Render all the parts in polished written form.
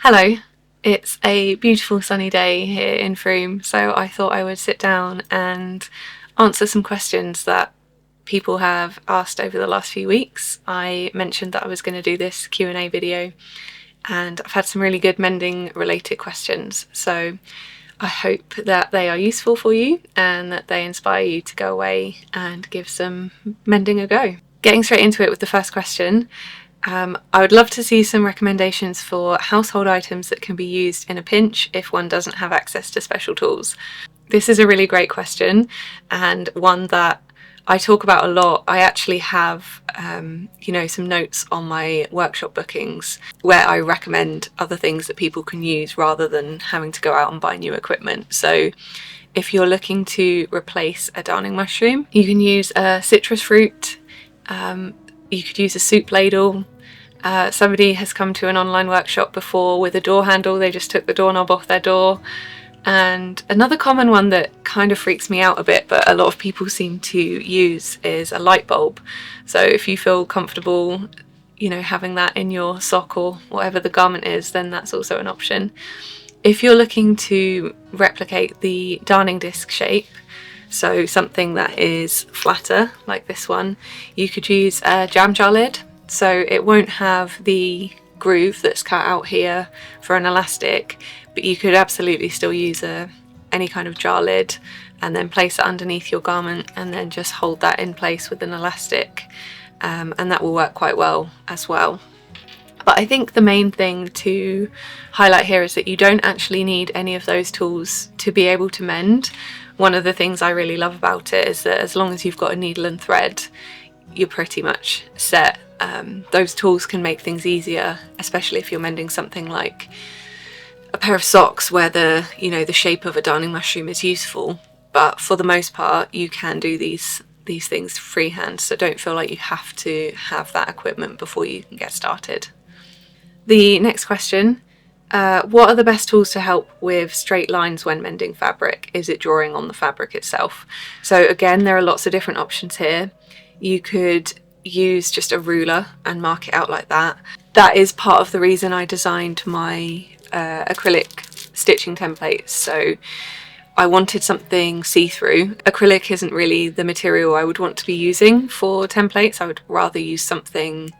Hello, it's a beautiful sunny day here in Frome, so I thought I would sit down and answer some questions that people have asked over the last few weeks. I mentioned that I was going to do this Q&A video and I've had some really good mending related questions, so I hope that they are useful for you and that they inspire you to go away and give some mending a go. Getting straight into it with the first question. I would love to see some recommendations for household items that can be used in a pinch if one doesn't have access to special tools. This is a really great question and one that I talk about a lot. I actually have, some notes on my workshop bookings where I recommend other things that people can use rather than having to go out and buy new equipment. So if you're looking to replace a darning mushroom, you can use a citrus fruit. You could use a soup ladle. Somebody has come to an online workshop before with a door handle. They just took the doorknob off their door. And another common one that kind of freaks me out a bit, but a lot of people seem to use, is a light bulb. So if you feel comfortable, having that in your sock or whatever the garment is, then that's also an option. If you're looking to replicate the darning disc shape, so something that is flatter like this one, you could use a jam jar lid. So it won't have the groove that's cut out here for an elastic, but you could absolutely still use any kind of jar lid and then place it underneath your garment and then just hold that in place with an elastic, and that will work quite well as well. But I think the main thing to highlight here is that you don't actually need any of those tools to be able to mend. One of the things I really love about it is that as long as you've got a needle and thread, you're pretty much set. Those tools can make things easier, especially if you're mending something like a pair of socks where the shape of a darning mushroom is useful. But for the most part, you can do these things freehand, so don't feel like you have to have that equipment before you can get started. The next question, what are the best tools to help with straight lines when mending fabric? Is it drawing on the fabric itself? So again, there are lots of different options here. You could use just a ruler and mark it out like that. That is part of the reason I designed my acrylic stitching templates. So I wanted something see-through. Acrylic isn't really the material I would want to be using for templates. I would rather use something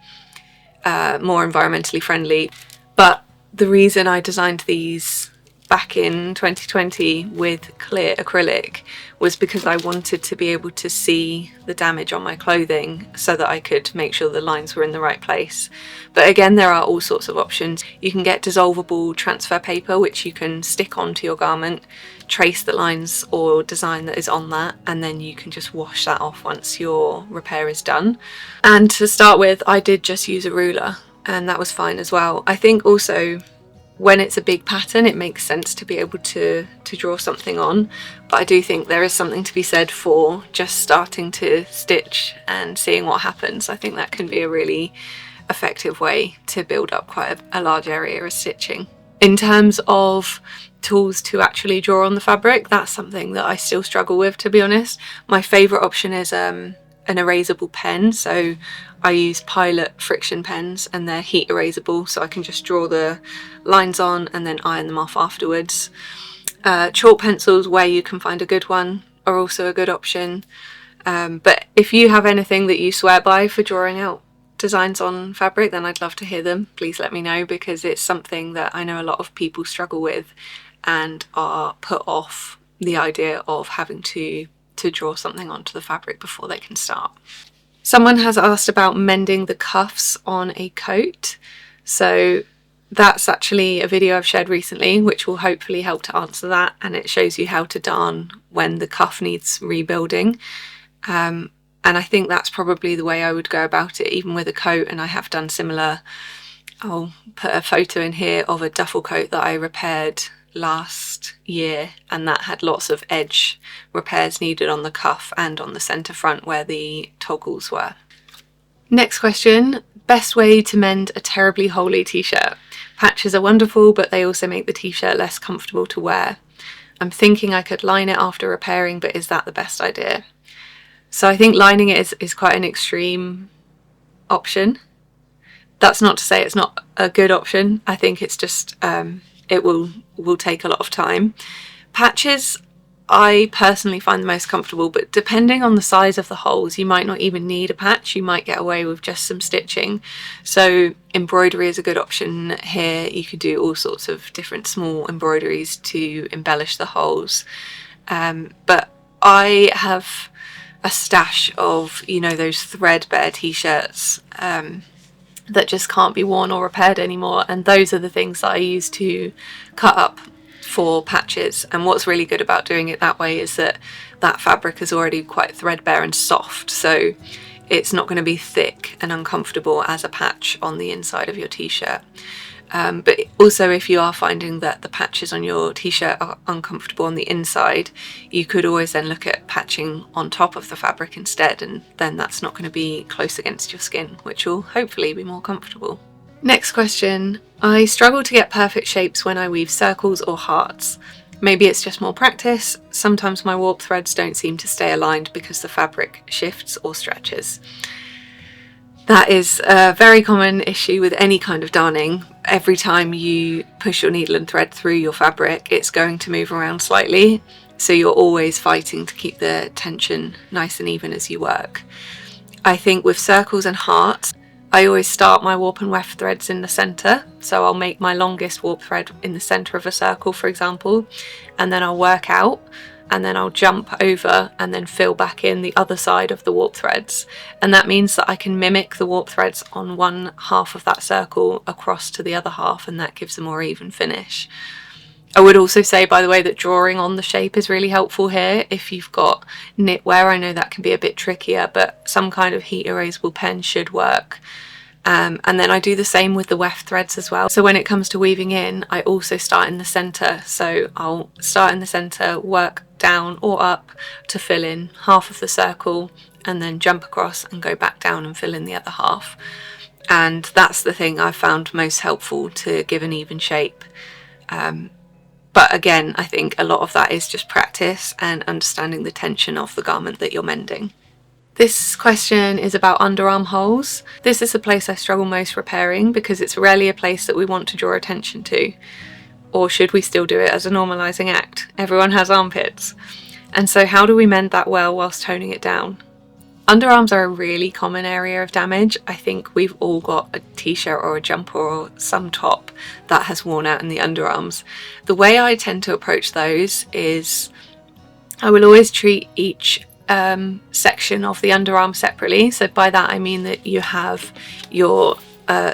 more environmentally friendly. But the reason I designed these back in 2020 with clear acrylic was because I wanted to be able to see the damage on my clothing so that I could make sure the lines were in the right place. But again, there are all sorts of options. You can get dissolvable transfer paper which you can stick onto your garment, trace the lines or design that is on that, and then you can just wash that off once your repair is done. And to start with, I did just use a ruler and that was fine as well. I think also when it's a big pattern, it makes sense to be able to draw something on, but I do think there is something to be said for just starting to stitch and seeing what happens. I think that can be a really effective way to build up quite a large area of stitching. In terms of tools to actually draw on the fabric, that's something that I still struggle with, to be honest. My favourite option is an erasable pen. So I use Pilot friction pens and they're heat erasable, so I can just draw the lines on and then iron them off afterwards. Chalk pencils, where you can find a good one, are also a good option. But if you have anything that you swear by for drawing out designs on fabric, then I'd love to hear them. Please let me know, because it's something that I know a lot of people struggle with and are put off the idea of having to draw something onto the fabric before they can start. Someone has asked about mending the cuffs on a coat. So that's actually a video I've shared recently which will hopefully help to answer that, and it shows you how to darn when the cuff needs rebuilding. And I think that's probably the way I would go about it even with a coat, and I have done similar. I'll put a photo in here of a duffel coat that I repaired last year, and that had lots of edge repairs needed on the cuff and on the centre front where the toggles were. Next question, best way to mend a terribly holey t-shirt. Patches are wonderful, but they also make the t-shirt less comfortable to wear. I'm thinking I could line it after repairing, but is that the best idea? So I think lining it is quite an extreme option. That's not to say it's not a good option. I think it's just it will take a lot of time. Patches, I personally find the most comfortable, but depending on the size of the holes, you might not even need a patch. You might get away with just some stitching. So embroidery is a good option here. You could do all sorts of different small embroideries to embellish the holes. But I have a stash of, you know, those threadbare t-shirts that just can't be worn or repaired anymore, and those are the things that I use to cut up for patches. And what's really good about doing it that way is that that fabric is already quite threadbare and soft, so it's not going to be thick and uncomfortable as a patch on the inside of your t-shirt. But also, if you are finding that the patches on your t-shirt are uncomfortable on the inside, you could always then look at patching on top of the fabric instead, and then that's not going to be close against your skin, which will hopefully be more comfortable. Next question. I struggle to get perfect shapes when I weave circles or hearts. Maybe it's just more practice. Sometimes my warp threads don't seem to stay aligned because the fabric shifts or stretches. That is a very common issue with any kind of darning. Every time you push your needle and thread through your fabric, it's going to move around slightly. So you're always fighting to keep the tension nice and even as you work. I think with circles and hearts, I always start my warp and weft threads in the centre. So I'll make my longest warp thread in the centre of a circle, for example, and then I'll work out, and then I'll jump over and then fill back in the other side of the warp threads. And that means that I can mimic the warp threads on one half of that circle across to the other half, and that gives a more even finish. I would also say, by the way, that drawing on the shape is really helpful here. If you've got knitwear, I know that can be a bit trickier, but some kind of heat erasable pen should work. And then I do the same with the weft threads as well. So when it comes to weaving in, I also start in the centre. So I'll start in the centre, work down or up to fill in half of the circle, and then jump across and go back down and fill in the other half. And that's the thing I've found most helpful to give an even shape. But again, I think a lot of that is just practice and understanding the tension of the garment that you're mending. This question is about underarm holes. This is the place I struggle most repairing because it's rarely a place that we want to draw attention to. Or should we still do it as a normalising act? Everyone has armpits. And so how do we mend that well whilst toning it down? Underarms are a really common area of damage. I think we've all got a t-shirt or a jumper or some top that has worn out in the underarms. The way I tend to approach those is I will always treat each section of the underarm separately. So by that I mean that you have your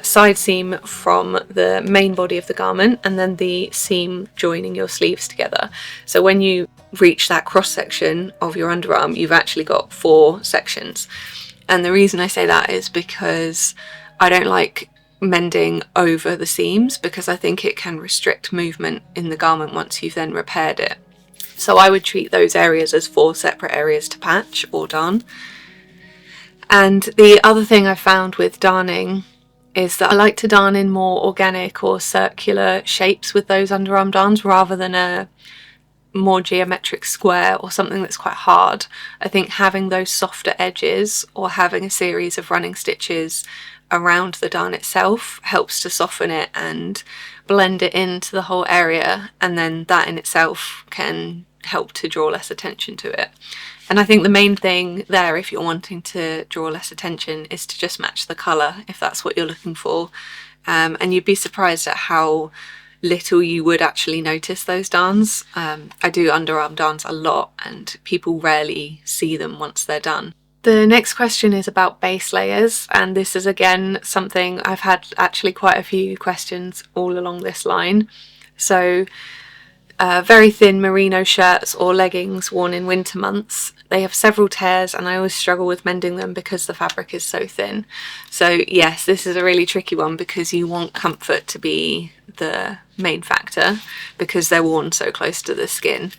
side seam from the main body of the garment and then the seam joining your sleeves together. So when you reach that cross section of your underarm, you've actually got 4 sections. And the reason I say that is because I don't like mending over the seams, because I think it can restrict movement in the garment once you've then repaired it. So I would treat those areas as 4 separate areas to patch or darn. And the other thing I've found with darning is that I like to darn in more organic or circular shapes with those underarm darns rather than a more geometric square or something that's quite hard. I think having those softer edges or having a series of running stitches around the darn itself helps to soften it and blend it into the whole area, and then that in itself can help to draw less attention to it. And I think the main thing there, if you're wanting to draw less attention, is to just match the colour if that's what you're looking for. And you'd be surprised at how little you would actually notice those darns. I do underarm darns a lot and people rarely see them once they're done. The next question is about base layers, and this is again something I've had actually quite a few questions all along this line. So very thin merino shirts or leggings worn in winter months, they have several tears and I always struggle with mending them because the fabric is so thin. So yes, this is a really tricky one because you want comfort to be the main factor because they're worn so close to the skin.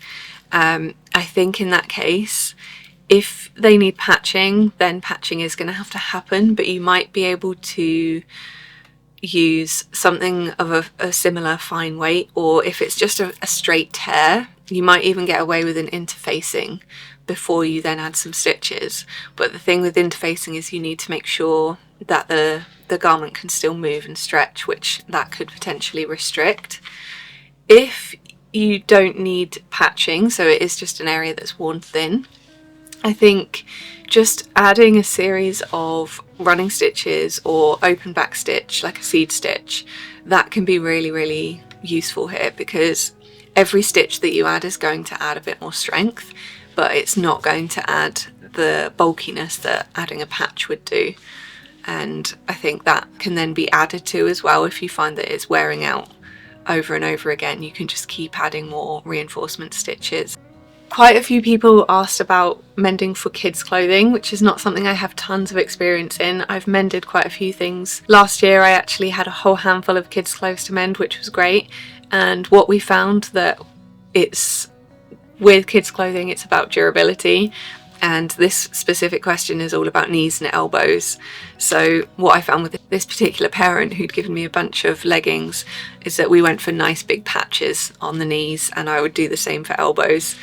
I think in that case, if they need patching, then patching is going to have to happen, but you might be able to use something of a similar fine weight, or if it's just a straight tear, you might even get away with an interfacing before you then add some stitches. But the thing with interfacing is you need to make sure that the garment can still move and stretch, which that could potentially restrict. If you don't need patching, so it is just an area that's worn thin, I think just adding a series of running stitches or open back stitch, like a seed stitch, that can be really, really useful here, because every stitch that you add is going to add a bit more strength, but it's not going to add the bulkiness that adding a patch would do. And I think that can then be added to as well. If you find that it's wearing out over and over again, you can just keep adding more reinforcement stitches. Quite a few people asked about mending for kids clothing, which is not something I have tons of experience in. I've mended quite a few things. Last year I actually had a whole handful of kids clothes to mend, which was great. And what we found that with kids clothing, it's about durability. And this specific question is all about knees and elbows. So what I found with this particular parent who'd given me a bunch of leggings is that we went for nice big patches on the knees, and I would do the same for elbows.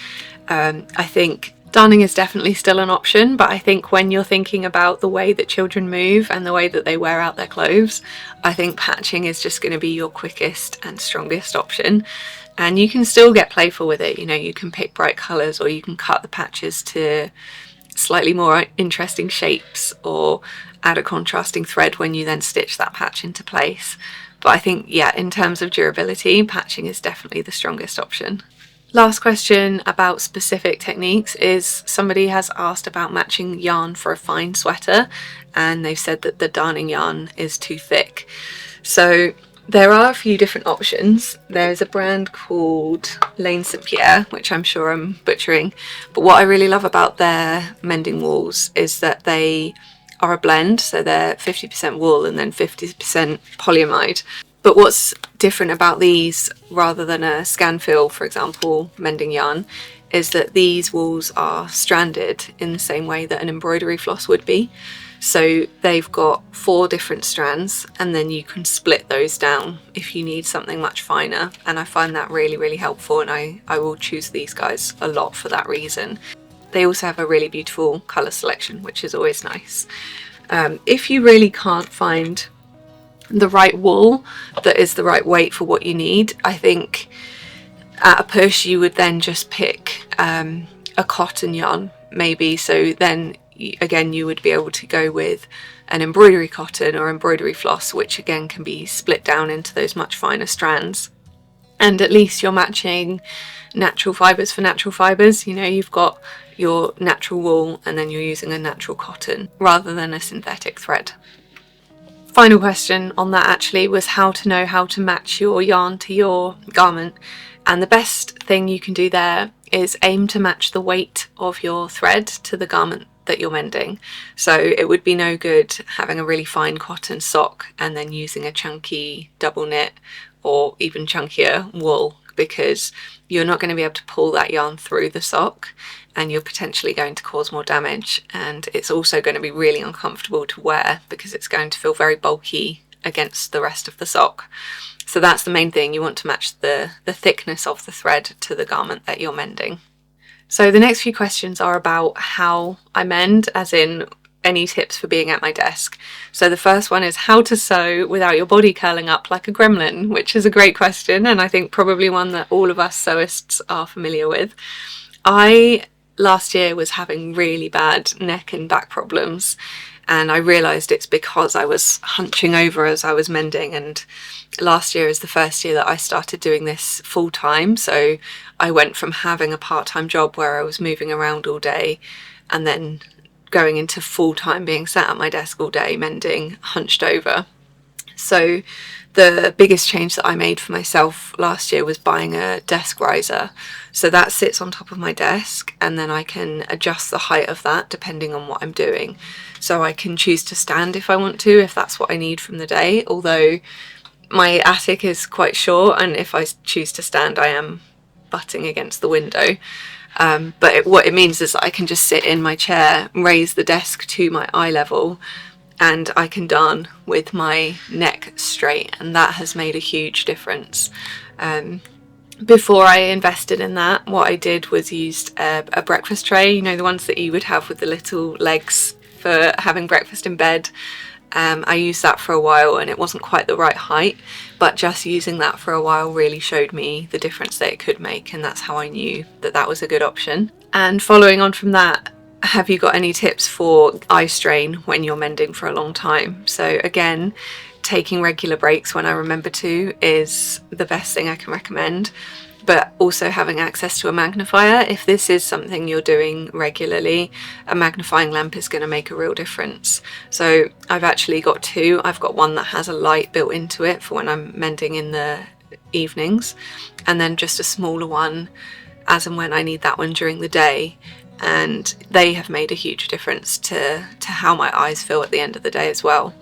I think darning is definitely still an option, but I think when you're thinking about the way that children move and the way that they wear out their clothes, I think patching is just going to be your quickest and strongest option. And you can still get playful with it. You know, you can pick bright colours, or you can cut the patches to slightly more interesting shapes, or add a contrasting thread when you then stitch that patch into place. But I think, yeah, in terms of durability, patching is definitely the strongest option. Last question about specific techniques is somebody has asked about matching yarn for a fine sweater, and they've said that the darning yarn is too thick. So there are a few different options. There's a brand called Lane St. Pierre, which I'm sure I'm butchering, but what I really love about their mending wools is that they are a blend, so they're 50% wool and then 50% polyamide. But what's different about these, rather than a Scanfil, for example, mending yarn, is that these wools are stranded in the same way that an embroidery floss would be. So they've got 4 different strands, and then you can split those down if you need something much finer. And I find that really, really helpful, and I will choose these guys a lot for that reason. They also have a really beautiful colour selection, which is always nice. If you really can't find the right wool that is the right weight for what you need, I think at a push you would then just pick a cotton yarn maybe. So then again you would be able to go with an embroidery cotton or embroidery floss, which again can be split down into those much finer strands. And at least you're matching natural fibres for natural fibres. You know, you've got your natural wool and then you're using a natural cotton rather than a synthetic thread. Final question on that actually was how to know how to match your yarn to your garment. And the best thing you can do there is aim to match the weight of your thread to the garment that you're mending. So it would be no good having a really fine cotton sock and then using a chunky double knit or even chunkier wool, because you're not going to be able to pull that yarn through the sock and you're potentially going to cause more damage. And it's also going to be really uncomfortable to wear because it's going to feel very bulky against the rest of the sock. So that's the main thing. You want to match the thickness of the thread to the garment that you're mending. So the next few questions are about how I mend, as in any tips for being at my desk. So the first one is how to sew without your body curling up like a gremlin, which is a great question, and I think probably one that all of us sewists are familiar with. I last year was having really bad neck and back problems, and I realised it's because I was hunching over as I was mending. And last year is the first year that I started doing this full time, so I went from having a part-time job where I was moving around all day and then going into full-time being sat at my desk all day mending hunched over. So the biggest change that I made for myself last year was buying a desk riser. So that sits on top of my desk and then I can adjust the height of that depending on what I'm doing. So I can choose to stand if I want to, if that's what I need from the day, although my attic is quite short and if I choose to stand I am butting against the window. But what it means is that I can just sit in my chair, raise the desk to my eye level, and I can darn with my neck straight, and that has made a huge difference. before I invested in that, what I did was used a breakfast tray, you know, the ones that you would have with the little legs for having breakfast in bed. I used that for a while and it wasn't quite the right height, but just using that for a while really showed me the difference that it could make, and that's how I knew that that was a good option. And following on from that, have you got any tips for eye strain when you're mending for a long time? So again, taking regular breaks when I remember to is the best thing I can recommend, but also having access to a magnifier. If this is something you're doing regularly, a magnifying lamp is going to make a real difference. So I've actually got two. I've got one that has a light built into it for when I'm mending in the evenings, and then just a smaller one as and when I need that one during the day. And they have made a huge difference to how my eyes feel at the end of the day as well.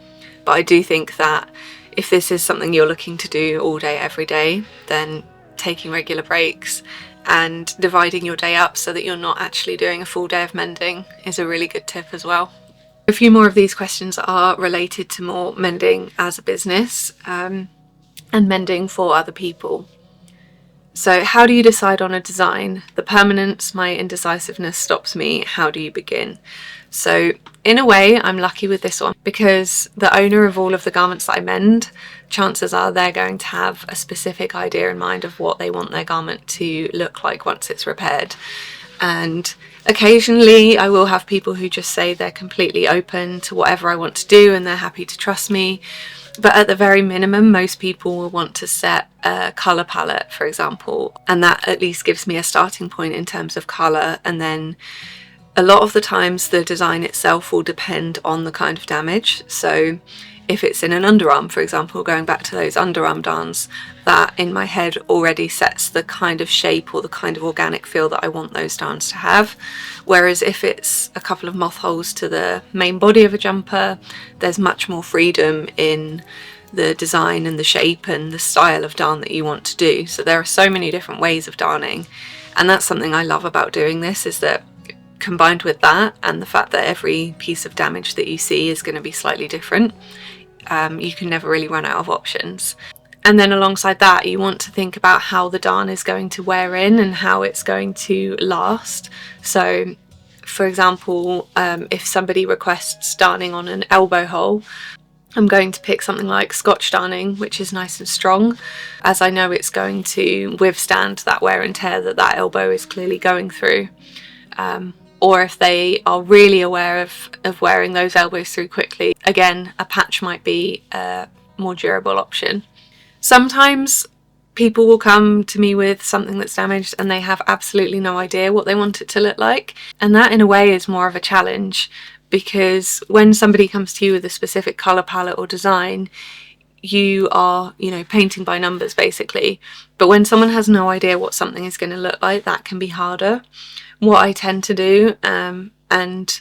But I do think that if this is something you're looking to do all day, every day, then taking regular breaks and dividing your day up so that you're not actually doing a full day of mending is a really good tip as well. A few more of these questions are related to more mending as a business and mending for other people. So how do you decide on a design? The permanence, my indecisiveness stops me. How do you begin? So in a way, I'm lucky with this one because the owner of all of the garments that I mend, chances are they're going to have a specific idea in mind of what they want their garment to look like once it's repaired. And occasionally I will have people who just say they're completely open to whatever I want to do and they're happy to trust me. But at the very minimum, most people will want to set a colour palette, for example, and that at least gives me a starting point in terms of colour. And then a lot of the times the design itself will depend on the kind of damage. So if it's in an underarm, for example, going back to those underarm darns, that in my head already sets the kind of shape or the kind of organic feel that I want those darns to have. Whereas if it's a couple of moth holes to the main body of a jumper, there's much more freedom in the design and the shape and the style of darn that you want to do. So there are so many different ways of darning, and that's something I love about doing this, is that combined with that and the fact that every piece of damage that you see is going to be slightly different, you can never really run out of options. And then alongside that, you want to think about how the darn is going to wear in and how it's going to last. So for example, if somebody requests darning on an elbow hole, I'm going to pick something like Scotch darning, which is nice and strong, as I know it's going to withstand that wear and tear that that elbow is clearly going through. Or if they are really aware of wearing those elbows through quickly, again, a patch might be a more durable option. Sometimes people will come to me with something that's damaged and they have absolutely no idea what they want it to look like. And that in a way is more of a challenge, because when somebody comes to you with a specific colour palette or design, you are, painting by numbers basically. But when someone has no idea what something is going to look like, that can be harder. What I tend to do, and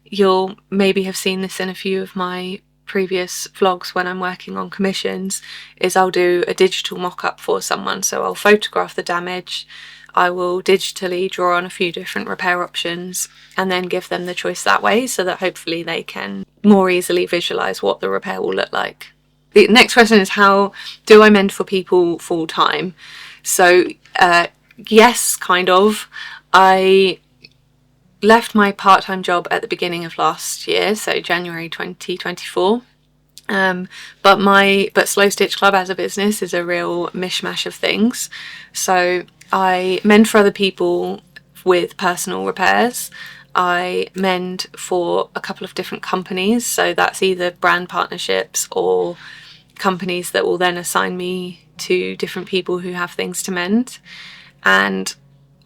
you'll maybe have seen this in a few of my previous vlogs when I'm working on commissions, is I'll do a digital mock-up for someone. So I'll photograph the damage, I will digitally draw on a few different repair options and then give them the choice that way, so that hopefully they can more easily visualize what the repair will look like. The next question is, how do I mend for people full time? So yes, kind of. I left my part-time job at the beginning of last year, so January 2024. But Slow Stitch Club as a business is a real mishmash of things. So I mend for other people with personal repairs. I mend for a couple of different companies, so that's either brand partnerships or companies that will then assign me to different people who have things to mend. And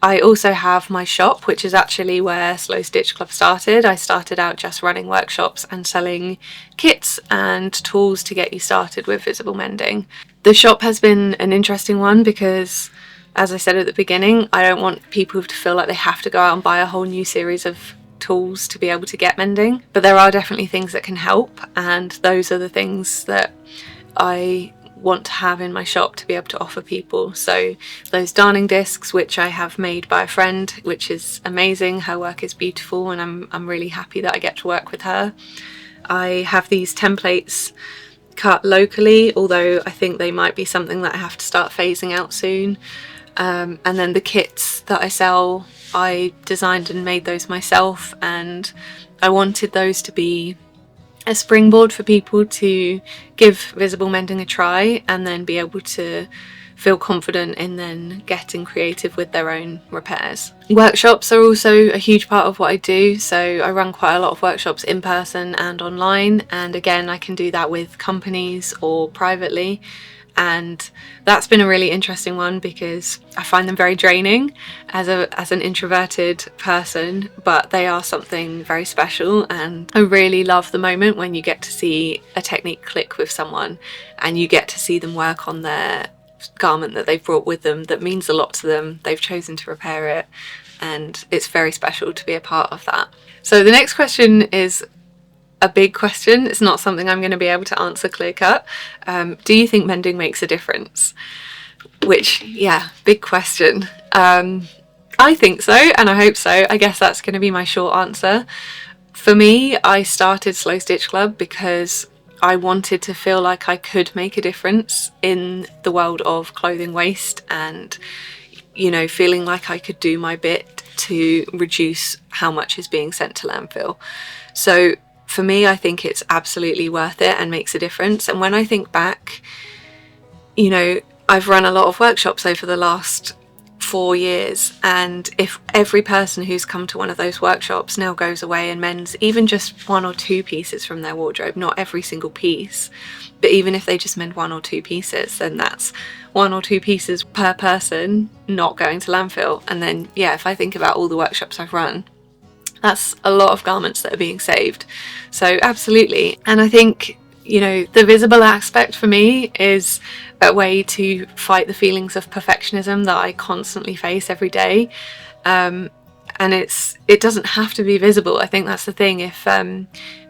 I also have my shop, which is actually where Slow Stitch Club started. I started out just running workshops and selling kits and tools to get you started with visible mending. The shop has been an interesting one because, as I said at the beginning, I don't want people to feel like they have to go out and buy a whole new series of tools to be able to get mending. But there are definitely things that can help, and those are the things that I want to have in my shop to be able to offer people. So those darning discs, which I have made by a friend, which is amazing. Her work is beautiful and I'm really happy that I get to work with her. I have these templates cut locally, although I think they might be something that I have to start phasing out soon. And then the kits that I sell, I designed and made those myself, and I wanted those to be a springboard for people to give visible mending a try and then be able to feel confident in then getting creative with their own repairs. Workshops are also a huge part of what I do, so I run quite a lot of workshops in person and online, and again I can do that with companies or privately. And that's been a really interesting one because I find them very draining as an introverted person, but they are something very special, and I really love the moment when you get to see a technique click with someone and you get to see them work on their garment that they've brought with them that means a lot to them. They've chosen to repair it, and it's very special to be a part of that. So the next question is a big question. It's not something I'm going to be able to answer clear cut. Do you think mending makes a difference? Which, yeah, big question. I think so, and I hope so. I guess that's going to be my short answer. For me, I started Slow Stitch Club because I wanted to feel like I could make a difference in the world of clothing waste, and, you know, feeling like I could do my bit to reduce how much is being sent to landfill. So for me, I think it's absolutely worth it and makes a difference. And when I think back, you know, I've run a lot of workshops over the last 4 years, and if every person who's come to one of those workshops now goes away and mends even just 1 or 2 pieces from their wardrobe, not every single piece, but even if they just mend 1 or 2 pieces, then that's 1 or 2 pieces per person not going to landfill. And then, yeah, if I think about all the workshops I've run, that's a lot of garments that are being saved. So absolutely. And I think, you know, the visible aspect for me is a way to fight the feelings of perfectionism that I constantly face every day. And it doesn't have to be visible. I think that's the thing. If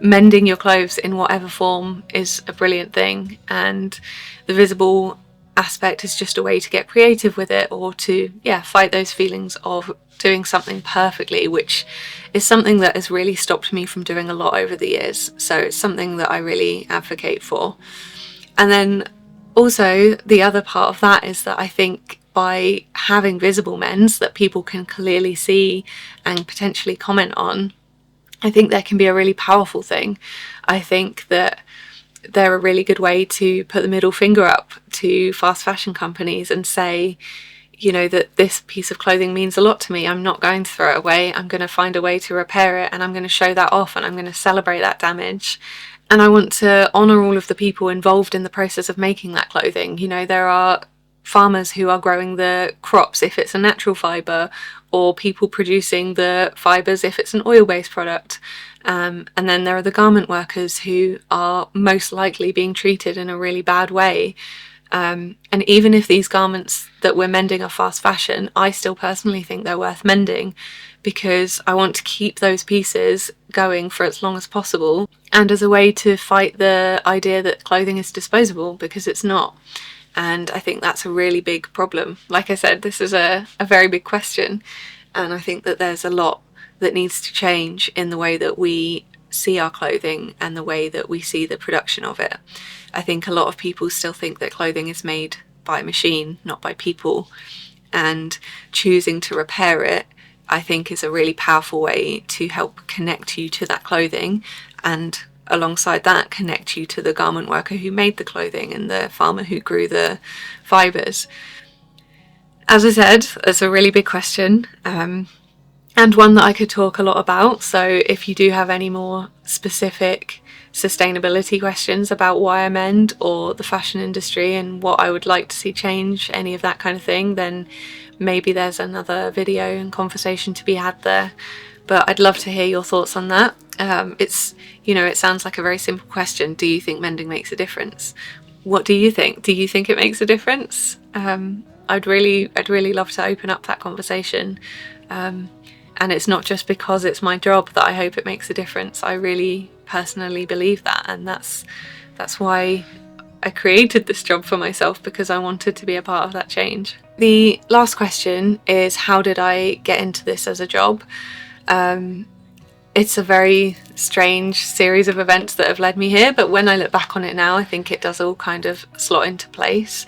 mending your clothes in whatever form is a brilliant thing, and the visible aspect is just a way to get creative with it, or to, yeah, fight those feelings of doing something perfectly, which is something that has really stopped me from doing a lot over the years. So it's something that I really advocate for. And then also the other part of that is that I think by having visible mends that people can clearly see and potentially comment on, I think that can be a really powerful thing. I think that they're a really good way to put the middle finger up to fast fashion companies and say, you know, that this piece of clothing means a lot to me. I'm not going to throw it away. I'm going to find a way to repair it, and I'm going to show that off, and I'm going to celebrate that damage. And I want to honour all of the people involved in the process of making that clothing. You know, there are farmers who are growing the crops if it's a natural fibre, or people producing the fibres if it's an oil-based product. And then there are the garment workers who are most likely being treated in a really bad way. And even if these garments that we're mending are fast fashion, I still personally think they're worth mending, because I want to keep those pieces going for as long as possible, and as a way to fight the idea that clothing is disposable, because it's not. And I think that's a really big problem. Like I said, this is a very big question, and I think that there's a lot that needs to change in the way that we see our clothing and the way that we see the production of it. I think a lot of people still think that clothing is made by machine, not by people, and choosing to repair it, I think, is a really powerful way to help connect you to that clothing, and alongside that connect you to the garment worker who made the clothing and the farmer who grew the fibres. As I said, it's a really big question, and one that I could talk a lot about. So if you do have any more specific sustainability questions about why I mend, or the fashion industry and what I would like to see change, any of that kind of thing, then maybe there's another video and conversation to be had there. But I'd love to hear your thoughts on that. It's, you know, it sounds like a very simple question. Do you think mending makes a difference? What do you think? Do you think it makes a difference? I'd really love to open up that conversation. And it's not just because it's my job that I hope it makes a difference. I really personally believe that, and that's why I created this job for myself, because I wanted to be a part of that change. The last question is, how did I get into this as a job? It's a very strange series of events that have led me here, but when I look back on it now, I think it does all kind of slot into place.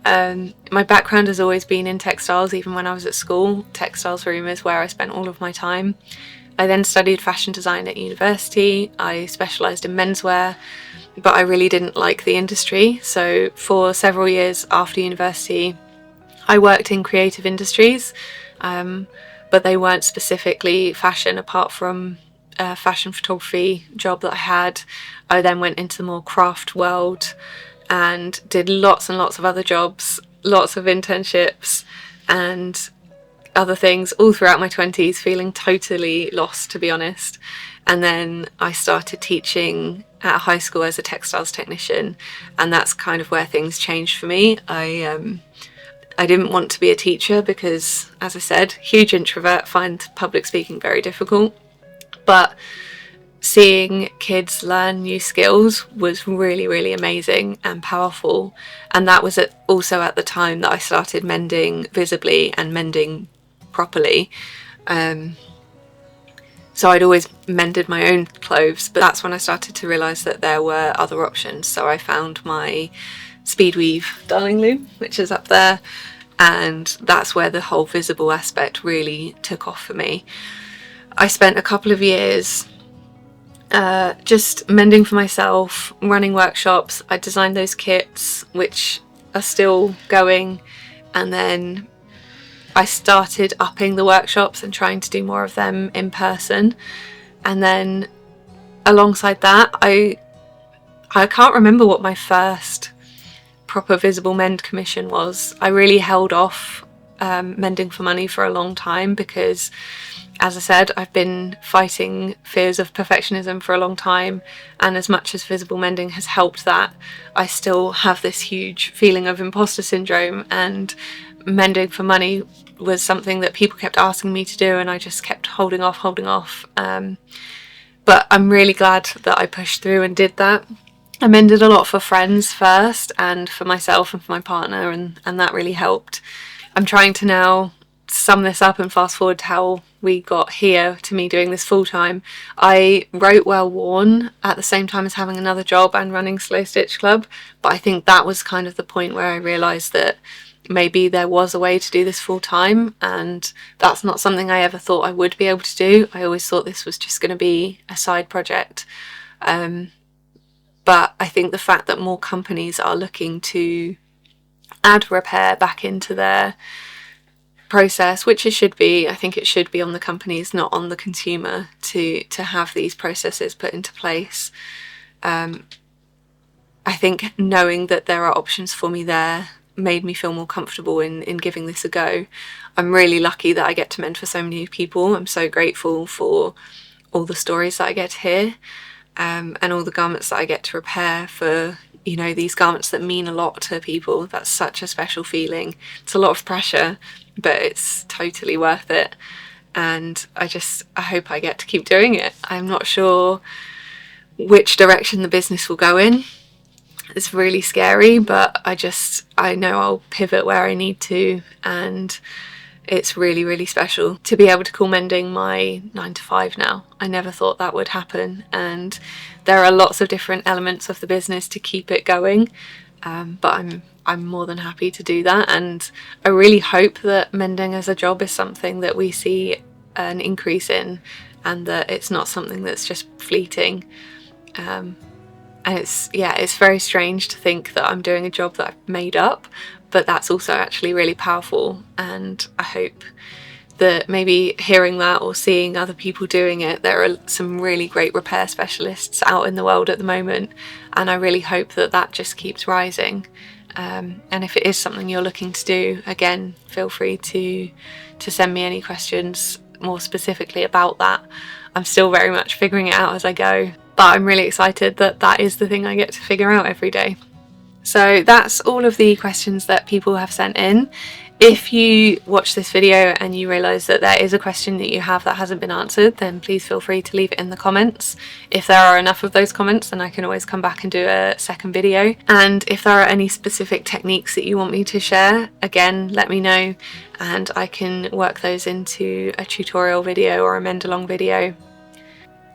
My background has always been in textiles. Even when I was at school, textiles room is where I spent all of my time. I then studied fashion design at university. I specialised in menswear, but I really didn't like the industry. So for several years after university, I worked in creative industries, but they weren't specifically fashion. Apart from a fashion photography job that I had, I then went into the more craft world and did lots and lots of other jobs, lots of internships and other things all throughout my 20s, feeling totally lost, to be honest. And then I started teaching at a high school as a textiles technician, and that's kind of where things changed for me. I didn't want to be a teacher because, as I said, huge introvert, find public speaking very difficult. But seeing kids learn new skills was really, really amazing and powerful. And that was also at the time that I started mending visibly and mending properly. So I'd always mended my own clothes, but that's when I started to realise that there were other options. So I found my speed weave darning loom, which is up there, and that's where the whole visible aspect really took off for me. I spent a couple of years just mending for myself, running workshops. I designed those kits, which are still going, and then I started upping the workshops and trying to do more of them in person. And then alongside that, I can't remember what my first proper visible mend commission was. I really held off mending for money for a long time because, as I said, I've been fighting fears of perfectionism for a long time, and as much as visible mending has helped that, I still have this huge feeling of imposter syndrome, and mending for money was something that people kept asking me to do and I just kept holding off. But I'm really glad that I pushed through and did that. I mended a lot for friends first and for myself and for my partner, and that really helped. I'm trying to now sum this up and fast forward to how we got here to me doing this full time. I wrote Well Worn at the same time as having another job and running Slow Stitch Club, but I think that was kind of the point where I realised that maybe there was a way to do this full time, and that's not something I ever thought I would be able to do. I always thought this was just going to be a side project. But I think the fact that more companies are looking to add repair back into their process, which it should be, I think it should be on the companies, not on the consumer, to have these processes put into place. I think knowing that there are options for me there made me feel more comfortable in giving this a go. I'm really lucky that I get to mend for so many people. I'm so grateful for all the stories that I get to hear, and all the garments that I get to repair for, you know, these garments that mean a lot to people. That's such a special feeling. It's a lot of pressure, but it's totally worth it. And I hope I get to keep doing it. I'm not sure which direction the business will go in. It's really scary, but I know I'll pivot where I need to, and it's really, really special to be able to call mending my 9 to 5 now. I never thought that would happen, and there are lots of different elements of the business to keep it going, but I'm more than happy to do that, and I really hope that mending as a job is something that we see an increase in, and that it's not something that's just fleeting. And it's very strange to think that I'm doing a job that I've made up, but that's also actually really powerful, and I hope that maybe hearing that or seeing other people doing it, there are some really great repair specialists out in the world at the moment, and I really hope that that just keeps rising. And if it is something you're looking to do, again, feel free to send me any questions more specifically about that. I'm still very much figuring it out as I go, but I'm really excited that that is the thing I get to figure out every day. So that's all of the questions that people have sent in. If you watch this video and you realise that there is a question that you have that hasn't been answered, then please feel free to leave it in the comments. If there are enough of those comments, then I can always come back and do a second video. And if there are any specific techniques that you want me to share, again, let me know and I can work those into a tutorial video or a mend along video.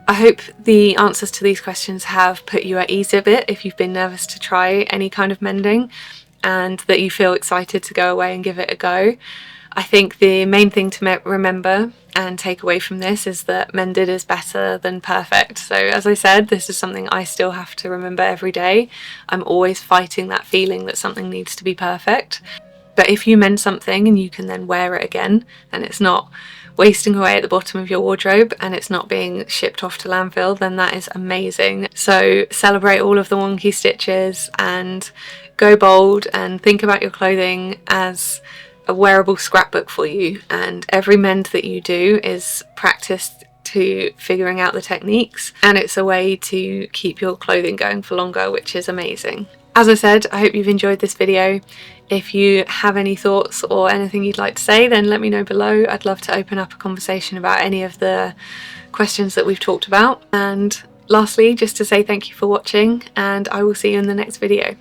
I hope the answers to these questions have put you at ease a bit if you've been nervous to try any kind of mending. and that you feel excited to go away and give it a go. I think the main thing to remember and take away from this is that mended is better than perfect. So as I said, this is something I still have to remember every day. I'm always fighting that feeling that something needs to be perfect. But if you mend something and you can then wear it again, and it's not wasting away at the bottom of your wardrobe and it's not being shipped off to landfill, then that is amazing. So celebrate all of the wonky stitches and go bold and think about your clothing as a wearable scrapbook for you, and every mend that you do is practice to figuring out the techniques, and it's a way to keep your clothing going for longer, which is amazing. As I said, I hope you've enjoyed this video. If you have any thoughts or anything you'd like to say, then let me know below. I'd love to open up a conversation about any of the questions that we've talked about. And lastly, just to say thank you for watching, and I will see you in the next video.